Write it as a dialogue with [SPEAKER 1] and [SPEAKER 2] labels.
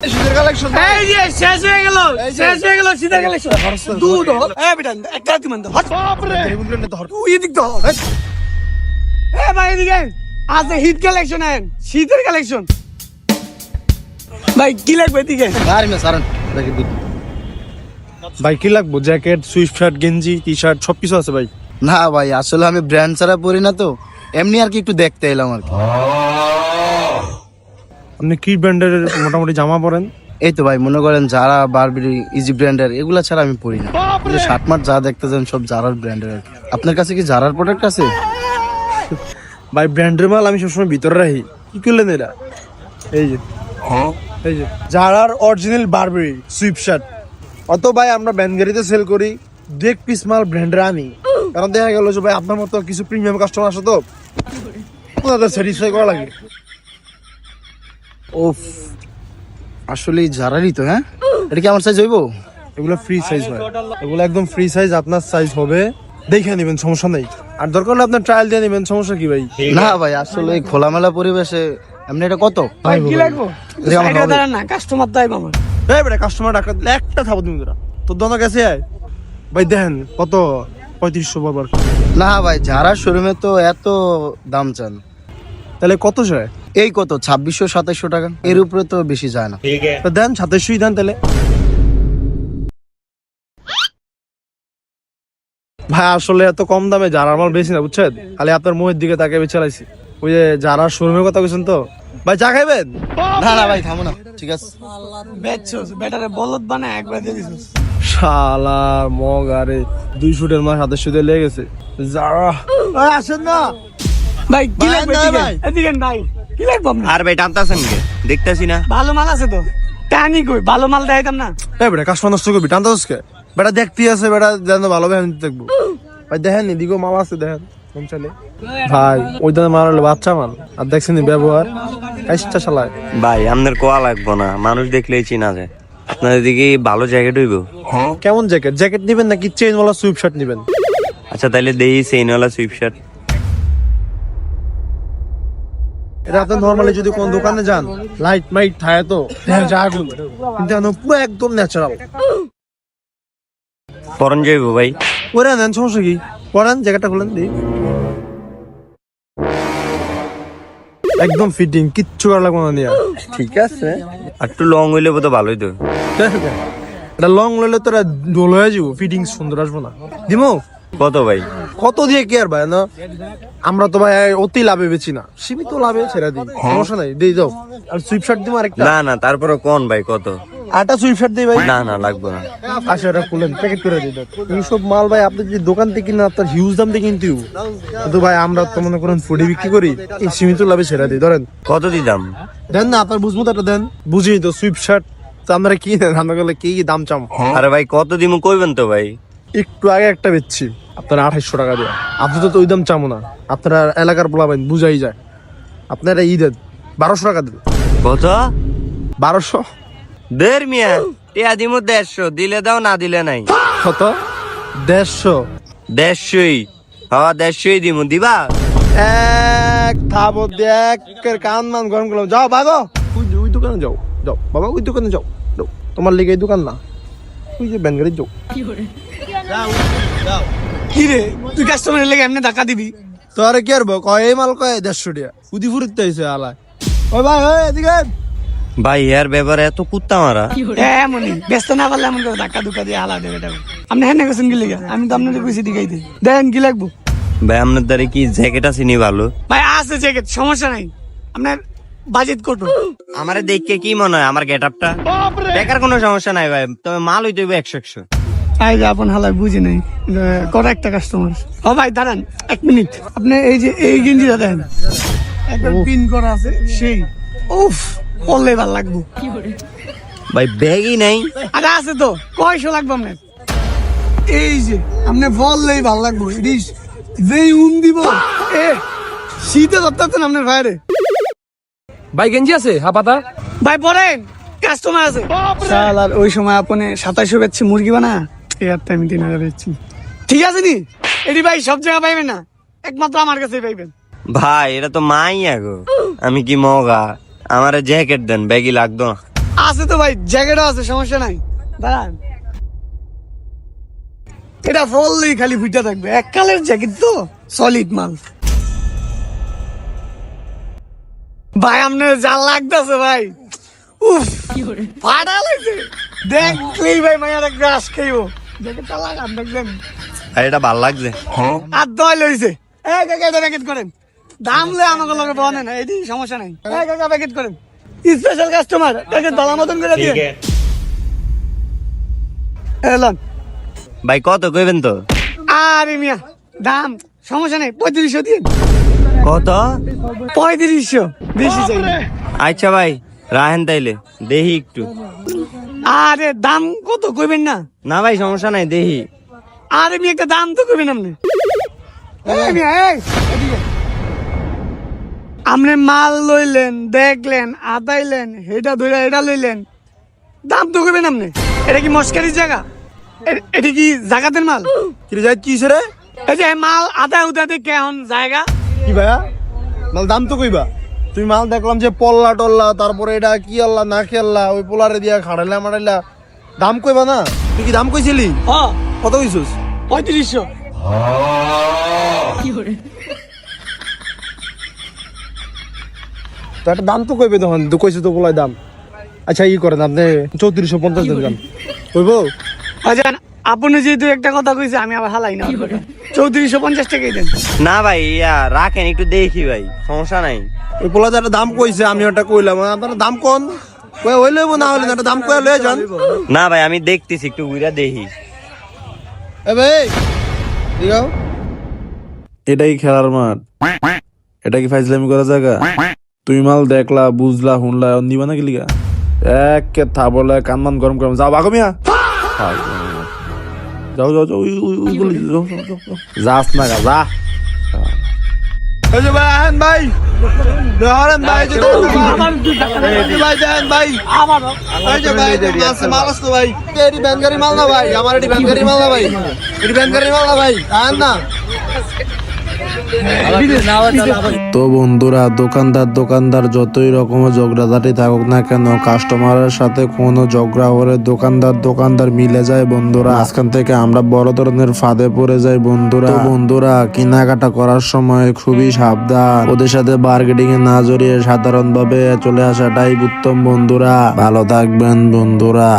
[SPEAKER 1] শীতের কালেকশন
[SPEAKER 2] এই যে শেষ হয়ে গেল শীতের কালেকশন দুধ এই বেটা একটা দিমান তো
[SPEAKER 1] বাপ রে এগুলো নে ধর
[SPEAKER 2] তুই এদিক তো এই ভাই এদিকে আজ হিট কালেকশন এন্ড শীতের কালেকশন ভাই কি লাগবে এদিকে
[SPEAKER 1] আরে মে সারন দেখি দিন
[SPEAKER 3] ভাই কি লাগবো? জ্যাকেট, সুইফট শার্ট, গেঞ্জি, টি শার্ট সবকিছু আছে ভাই।
[SPEAKER 1] না ভাই আসলে আমি ব্র্যান্ড ছাড়া পরি না তো, এমনি আর কি একটু দেখতে এলাম আর কি।
[SPEAKER 3] আপনি কি ব্র্যান্ডের মোটামুটি জামা পরেন?
[SPEAKER 1] এই তো ভাই মনে করেন যারা বারবেরি ইজি ব্র্যান্ডের এগুলা ছাড়া আমি পরি না। যে শার্ট মার্ট যা দেখতেছেন সব জারার ব্র্যান্ডের আর কি। আপনার কাছে কি জারার প্রোডাক্ট আছে?
[SPEAKER 3] ভাই ব্র্যান্ডের মাল আমি সবসময় ভিতরে রাখি। কি করলেন এরা? এই যে এই যে জারার অরিজিনাল বারবেরি সুইফট শার্ট। অত ভাই আমরা ব্যানগাড়িতে সেল করি, দেখ পিস মাল ব্র্যান্ডের আনি। কারণ দেখা গেল যে ভাই আপনার মতো কিছু প্রিমিয়াম কাস্টমার আসে তো ওনাদের স্যাটিসফাই করা লাগে।
[SPEAKER 1] ওফ আসলে জারারই তো। হ্যাঁ এটা কি আমার সাইজ হইবো?
[SPEAKER 3] এগুলো ফ্রি সাইজ হয়, এগুলো একদম ফ্রি সাইজ, আপনার সাইজ হবে দেখে নেবেন, সমস্যা নেই। আর দরকার হলে আপনার ট্রায়াল দিয়ে নেবেন, সমস্যা কি ভাই?
[SPEAKER 1] না ভাই আসলে এই খোলামেলা পরিবেশে এমনি এটা কত?
[SPEAKER 2] ভাই কি লাগবে
[SPEAKER 1] এটা আমার
[SPEAKER 2] সাইডে
[SPEAKER 1] হবে।
[SPEAKER 2] দাঁড়ান না কাস্টমার তাই মামা
[SPEAKER 3] এই বেটা কাস্টমার ডাকা একটা থাবো তুমি তোরা তোর দোনা গেছে আয় ভাই দেখেন কত 3500 বাবার।
[SPEAKER 1] না ভাই যারা শোরুমে তো এত দাম চান,
[SPEAKER 3] তাহলে কত চায়?
[SPEAKER 1] এই কত 2600-2700 টাকা, এর উপরে তো বেশি যায় না।
[SPEAKER 3] তো দেন 2700ই দেন তাহলে। ভাই আসলে এত কম দামে যারা মাল বেশি না বুঝছেন, খালি আপনার মুখের দিকে তাকে চালাইছি। ওই যে যারা শোরুমের কথা বলছেন তো ভাই, চা খাইবেন?
[SPEAKER 1] না না ভাই থামো না, ঠিক আছে।
[SPEAKER 2] বেচছস বেটারে বলদ বানায় একবার দিয়ে দিছস
[SPEAKER 3] শালা মগ আরে 200 এর মাস 2700 দিয়ে লেগে গেছে। যারা আসেন না
[SPEAKER 2] ভাই কি
[SPEAKER 1] ভাই,
[SPEAKER 2] লাগবে
[SPEAKER 1] না,
[SPEAKER 2] এদিকে
[SPEAKER 1] ভাই।
[SPEAKER 2] এদিকে ভাই কি লাগবে আপনার
[SPEAKER 4] আর ভাই টানতাছেন কে? দেখতাছি না।
[SPEAKER 2] ভালো মাল আছে তো টানি কই ভালো মাল দেখাইতাম না
[SPEAKER 3] এই বেটা কাস্টমার নষ্ট করবি টানতে হচ্ছে বেটা, দেখতে আছে বেটা, যেন ভালো ভ্যান দেখবো। ভাই দেখেন এদিকেও মাল আছে, দেখেন কম চলে। ভাই ওই দামে মাল হলো বাচ্চা মাল, আর দেখছেন ব্যবহার কাজটা চালায়।
[SPEAKER 4] ভাই আপনার কোয়া লাগবো না, মানুষ দেখলেই চিনা যায়। আপনার এদিকে ভালো জ্যাকেট হইব?
[SPEAKER 3] কেমন জ্যাকেট? জ্যাকেট নিবেন নাকি চেইনওয়ালা সুইফট শার্ট নিবেন?
[SPEAKER 4] আচ্ছা তাইলে দেই চেইনওয়ালা সুইফট শার্ট।
[SPEAKER 3] এটা আপনি নরমালি যদি কোন দোকানে যান, লাইট মাইট থাকে তো দেখা যায় কিন্তু এখন পুরো একদম ন্যাচারাল।
[SPEAKER 4] পরন যাইব ভাই?
[SPEAKER 3] পরে নেন, সমস্যা কি? পরেন, জ্যাকেটটা খুলেন দিই, একদম ফিটিং, কিচ্ছু করা লাগবে না নিয়ে।
[SPEAKER 4] ঠিক আছে, আর একটু লং হইলে তো ভালোই তো।
[SPEAKER 3] এটা লং লইলে তোরা ডোল হয়ে যাবো, ফিটিং সুন্দর আসবো না। দিমো
[SPEAKER 4] কত ভাই?
[SPEAKER 3] কত দিয়ে কি আর ভাই না, আমরা তো ভাই অতি লাভে বেচি না, সীমিত লাভে ছেড়ে দিই, সমস্যা নাই, দিয়ে যাও। আর সুইফট শার্ট দিবো আরেকটা,
[SPEAKER 4] না না তারপরে কোন ভাই কত?
[SPEAKER 3] আরেকটা সুইফট শার্ট দিই ভাই।
[SPEAKER 4] না না লাগবে না।
[SPEAKER 3] আচ্ছা এটা খুলেন, প্যাকেট করে দিই। এইসব মাল ভাই আপনি যদি দোকান থেকে কিনেন আপনার হিউজ দাম দিয়ে কিনতে হবে। কিন্তু ভাই আমরা তো মনে করেন ফুডি বিক্রি করি, এই সীমিত লাভে ছেড়ে দিই। ধরেন
[SPEAKER 4] কত দিতাম?
[SPEAKER 3] দেন না, আপনার বুঝবো তো, একটা দেন। বুঝি তো সুইফট শার্ট তো আপনারা কি নেন, আমরা গেলে কি দাম চাম?
[SPEAKER 4] আরে ভাই কত দিমু কইবেন তো ভাই।
[SPEAKER 3] একটু আগে একটা বেচছি আপনারা 2800 টাকা দিয়ে, আপনি তো ওই দাম চামো না, আপনারা এলাকার পোলাবেন বুঝাই যায়। আপনারা ই দেন 1200 টাকা দেন।
[SPEAKER 4] কত?
[SPEAKER 3] 1200?
[SPEAKER 4] দের মিয়া টিয়া দিমু 150, দিলে দাও না দিলে নাই।
[SPEAKER 3] কত? 150?
[SPEAKER 4] 150ই, হ্যাঁ 150ই দিমু, দিবা?
[SPEAKER 3] এক থাবো দেখ কান মান গরম করলাম, যাও বাগো ওই দোকানে যাও, যাও বাবা ওই দোকানে যাও, যাও। তোমার লিগে এই দোকান না, ওই যে ব্যানগাড়ি যাও।
[SPEAKER 2] কি রে তুই কাস্টমারের লেগে এমনি ধাক্কা দিবি
[SPEAKER 3] তো আরে কি আর কয় এই মাল কয় 150 টাকা উদি ফুরিতে আইছে আলায়। ওই ভাই ওই এদিকে
[SPEAKER 4] ভাই এর ব্যাপারে এত কুত্তা মারা?
[SPEAKER 2] এমনই ব্যস্ত না পারলে এমন করে ধাক্কা ধুক্কা দিয়ে হালা দেবে এটা আপনি হ্যাঁ গেছেন কি লেগে আমি তো আপনাদের কইছি দিকাইতে দেন কি লাগবো
[SPEAKER 4] ভাই আপনার দ্বারা কি জ্যাকেট আছে নি ভালো?
[SPEAKER 2] ভাই আছে জ্যাকেট সমস্যা নাই আপনার বাজেট কত
[SPEAKER 4] আমারে দেখে কি মনে হয় আমার গেটআপটা? টাকার কোনো সমস্যা নাই ভাই, তবে মাল হইতে হইবে 100-100।
[SPEAKER 2] এই যে আপন হালায় বুঝি নাই কটা একটা কাস্টমার ও ভাই দাঁড়ান 1 মিনিট আপনি এই যে এই গেঞ্জিটা দেন একবার পিন করা আছে সেই উফ পড়লে ভালো লাগবো
[SPEAKER 4] ভাই ব্যাগই নাই।
[SPEAKER 2] আরে আছে তো কয়শো লাগবে আপনার এই যে আপনি বললেই ভালো লাগবো ইস যেই দিব এ শীতে ধরতেছেন আপনার ভাইরে
[SPEAKER 5] ভাই গেঞ্জি আছে হাপাতা?
[SPEAKER 2] ভাই পড়েন কাস্টমার আছে শালার ওই সময় আপনি 2700 বেচছে মুরগি বানা এই একটা আমি 3000 বেচছি ঠিক আছে নি এডি ভাই সব জায়গা পাইবেন না একমাত্র আমার কাছেই পাইবেন
[SPEAKER 4] ভাই এটা তো মাইয়া গো, আমি কি মগা? আমারে জ্যাকেট দেন, ব্যাগই লাগতো না।
[SPEAKER 2] আছে তো ভাই, জ্যাকেটও আছে, সমস্যা নাই। দাঁড়ান, এটা পরলেই খালি ফুটা থাকবে, এক কালের জ্যাকেট তো, সলিড মাল। ভাই আপনার যা লাগতেছে ভাই, উফ ফাটা লাগছে, দেখলেই ভাই মাইয়ারা গ্রাস খাইবো। জ্যাকেটটা লাগান, দেখবেন
[SPEAKER 4] আর এটা ভাল লাগছে।
[SPEAKER 2] আর দয় লইছে। এই কাকা এটা প্যাকেট করেন, দাম লে আমাকে লগে বনে না, এটি সমস্যা নাই। এই কাকা প্যাকেট করেন, স্পেশাল কাস্টমার, প্যাকেট ভালো মতন করে দিয়ে এলাম।
[SPEAKER 4] ভাই কত কইবেন তো?
[SPEAKER 2] আরে মিয়া দাম সমস্যা নেই, 3500 দিন।
[SPEAKER 4] কত?
[SPEAKER 2] 3500, বেশি চাই না।
[SPEAKER 4] আচ্ছা ভাই রাহেন তাইলে, দেহি একটু।
[SPEAKER 2] আরে দাম কত কইবেন না?
[SPEAKER 4] না ভাই সমস্যা নাই, দেহি।
[SPEAKER 2] আরে মিয়া একটা দাম তো কইবেন আপনি। এই মিয়া, এই এদিকে। আপনি মাল লইলেন, দেখলেন, আদাইলেন, এটা ধরে এটা লইলেন, দাম তো কইবেন আপনি। এটা কি মস্কারির জায়গা? এটা কি জাগাতের মাল?
[SPEAKER 3] কি রে যাই কি রে?
[SPEAKER 2] এই যে মাল আদা উদাতে কেমন জায়গা?
[SPEAKER 3] কি ভাইয়া মাল দাম তো কইবা? তুমি মাল দেখলাম যে পল্লা টল্লা, তারপরে এটা কি আল্লাহ না খেয়াল্লা, ওই পোলারে দিয়া খাড়াইলা মারাইলা, দাম কইবা না? তুই কি দাম কইছিলি?
[SPEAKER 2] হ্যাঁ,
[SPEAKER 3] কত কইছিস?
[SPEAKER 2] 3500।
[SPEAKER 3] তো একটা দাম তো কইবে তখন, তো কইছে তো পোলাই দাম। আচ্ছা ই করেন আপনি 3450 দেন, কইবো?
[SPEAKER 2] আজান আপনি যেহেতু একটা কথা কইছে, আমি আবার হালাই না 3450 টাকাই দেন।
[SPEAKER 4] না ভাই ইয়া রাখেন একটু, দেখি ভাই, সমস্যা নাই।
[SPEAKER 3] ওই পোলা একটা দাম কইছে, আমি ওটা কইলাম, আপনার দাম কোন কই হইলে না হইলে একটা দাম কই লয়ে যান।
[SPEAKER 4] না ভাই আমি দেখতেছি, একটু ঘুরা দেখি।
[SPEAKER 3] এ ভাই দিগাও,
[SPEAKER 6] এটাই খেলার মাঠ, এটা কি ফাইজলামি করা জায়গা? তুমি মাল দেখলা, বুঝলা, শুনলা, নিবা নাকি লিগা? একে থাবলে কানমান গরম গরম যাও বাগো মিয়া, যাও যাও যাও, ওই গলি যাও, যাস না গা, যা।
[SPEAKER 3] এই যে ভাই আহেন ভাই, ধরেন ভাই, যে ভাই দেন ভাই, এই যে ভাই মাছ মাল আছে তো ভাই, এডি ব্যানগারি মাল না ভাই, আমার এডি ব্যানগারি মাল না ভাই, এডি ব্যানগারি মাল না ভাই, আহেন না।
[SPEAKER 6] তো বন্ধুরা, দোকানদার যতই রকমের ঝগড়াঝাটি থাকুক না কেন, কাস্টমারের সাথে কোনো ঝগড়া হলে দোকানদার মিলে যায় বন্ধুরা। আজকাল থেকে আমরা বড় ধরনের ফাঁদে পড়ে যাই বন্ধুরা। তো বন্ধুরা, কেনাকাটা করার সময় খুবই সাবধান, ওদের সাথে বার্গেনিং এ না জড়িয়ে সাধারণভাবে চলে আসাটাই উত্তম বন্ধুরা। ভালো থাকবেন বন্ধুরা।